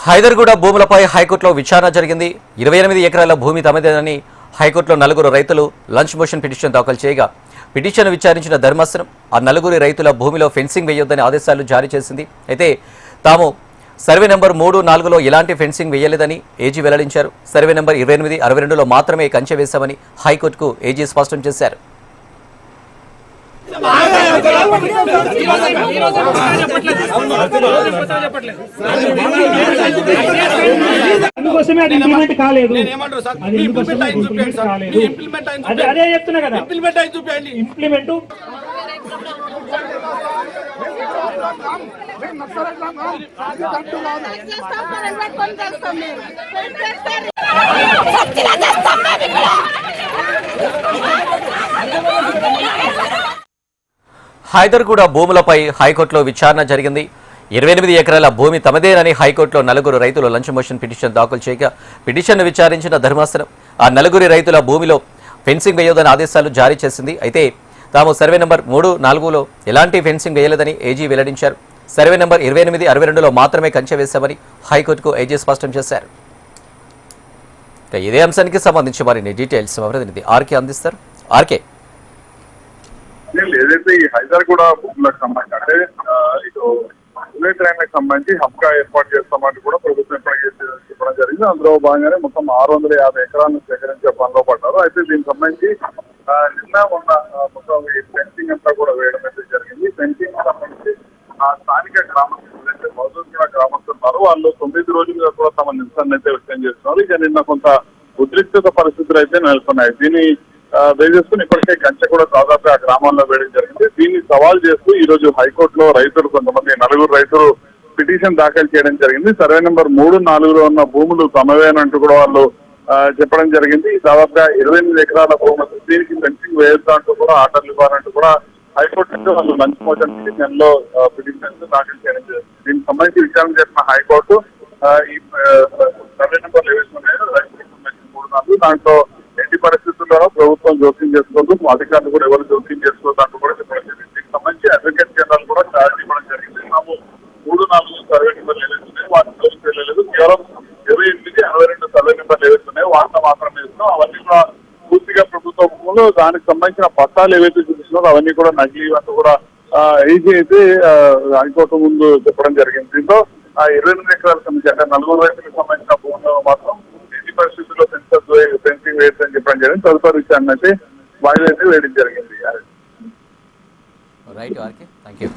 హైదర్గూడ భూములపై హైకోర్టులో విచారణ జరిగింది. 28 ఎకరాల భూమి తమదేనని హైకోర్టులో నలుగురు రైతులు లంచ్ మోషన్ పిటిషన్ దాఖలు చేయగా పిటిషన్ విచారించిన ధర్మాసనం ఆ నలుగురి రైతుల భూమిలో ఫెన్సింగ్ వేయొద్దని ఆదేశాలు జారీ చేసింది. అయితే తాము సర్వే నెంబర్ 3, 4లో ఎలాంటి ఫెన్సింగ్ వేయలేదని ఏజీ వెల్లడించారు. సర్వే నెంబర్ 28, 62లో మాత్రమే కంచె వేశామని హైకోర్టుకు ఏజీ స్పష్టం చేశారు. అందుకోసమే అది ఇంప్లిమెంట్ కాలేదు. అదే చెప్తున్నా కదా, ఇంప్లిమెంట్ హైదర్గూడ భూములపై హైకోర్టులో విచారణ జరిగింది. 28 ఎకరాల భూమి తమదేనని హైకోర్టులో నలుగురు రైతులు లంచ్ మోషన్ పిటిషన్ దాఖలు చేయగా పిటిషన్ను విచారించిన ధర్మాసనం ఆ నలుగురి రైతుల భూమిలో ఫెన్సింగ్ వేయొద్దని ఆదేశాలు జారీ చేసింది. అయితే తాము సర్వే నెంబర్ 3, 4లో ఎలాంటి ఫెన్సింగ్ వేయలేదని ఏజీ వెల్లడించారు. సర్వే నెంబర్ 28, 62లో మాత్రమే కంచె వేశామని హైకోర్టుకు ఏజీ స్పష్టం చేశారు. ఇదే అంశానికి సంబంధించి మరిన్ని డీటెయిల్స్ మా ప్రతినిధి ఆర్కే అందిస్తారు. ఆర్కే, ఏదైతే ఈ హైదర్గూడ భూములకు సంబంధించి అంటే ఇటు బుల్లెట్ ట్రైన్లకు సంబంధించి హబ్గా ఏర్పాటు చేస్తామని కూడా ప్రభుత్వం చెప్పడం జరిగింది. అందులో భాగంగానే మొత్తం 650 ఎకరాలను సేకరించే పనిలో పడ్డారు. అయితే దీనికి సంబంధించి నిన్న మొన్న మొత్తం ఈ ఫెన్సింగ్ అంతా కూడా వేయడం అయితే జరిగింది. ఫెన్సింగ్ సంబంధించి స్థానిక గ్రామస్తులు మౌజూద్గూడ గ్రామస్తులు ఉన్నారు. వాళ్ళు 9 రోజులుగా కూడా తమ నిరసన అయితే వ్యక్తం చేస్తున్నారు. ఇక నిన్న కొంత ఉద్రిక్తత పరిస్థితులు అయితే నెలకొన్నాయి. దీన్ని వేసేసుకుని ఇప్పటికే కంచె కూడా దాదాపు ఆ గ్రామంలో వేయడం జరిగింది. దీన్ని సవాల్ చేస్తూ ఈ రోజు హైకోర్టులో రైతులు కొంతమంది నలుగురు రైతులు పిటిషన్ దాఖలు చేయడం జరిగింది. సర్వే నెంబర్ 3, 4లో ఉన్న భూములు తమవేనంటూ కూడా వాళ్ళు చెప్పడం జరిగింది. దాదాపుగా 28 ఎకరాల భూములు దీనికి ఫెన్సింగ్ వేయొద్దు అంటూ కూడా ఆర్డర్లు ఇవ్వాలంటూ కూడా హైకోర్టు నుంచి వాళ్ళు లంచ్ మోషన్ పిటిషన్లో పిటిషన్ దాఖలు చేయడం జరిగింది. దీనికి సంబంధించి విచారణ చేసిన హైకోర్టు ఈ సర్వే నెంబర్లు ఏవైతున్నాయో రైతులకు సంబంధించిన 3, 4 దాంట్లో ఎట్టి పరిస్థితుల్లోనూ ప్రభుత్వం జోక్యం చేసుకోవద్దు, అధికారులు కూడా ఎవరు జోక్యం చేసుకోవద్దు అంటూ కూడా చెప్పడం జరిగింది. దీనికి సంబంధించి అడ్వకేట్ జనరల్ కూడా ఛార్జ్ ఇవ్వడం జరిగింది. మేము 3, 4 సర్వే నెంబర్లు ఏవైతున్నాయో వాటిని జోక్యం చేయలేదు, కేవలం 28, 62 సర్వే నెంబర్లు ఏవైతున్నాయో వాటిని మాత్రమే ఇస్తున్నాం. అవన్నీ కూడా పూర్తిగా ప్రభుత్వ భూములు దానికి సంబంధించిన పట్టాలు ఏవైతే చూపిస్తున్నారో అవన్నీ కూడా నకిలీ అంటూ కూడా ఏజీ అయితే హైకోర్టు ముందు చెప్పడం జరిగింది. దీంతో 28 ఎకరాలకు సంబంధించి అంటే నలుగురు రైతులకు సంబంధించిన భూములు మాత్రం పరిస్థితుల్లో ఫెన్సింగ్ వేయొద్దని చెప్పడం జరిగింది. తదుపరి విషయాన్ని అయితే వాయిదా అయితే వేయడం జరిగింది. Right RK, thank you.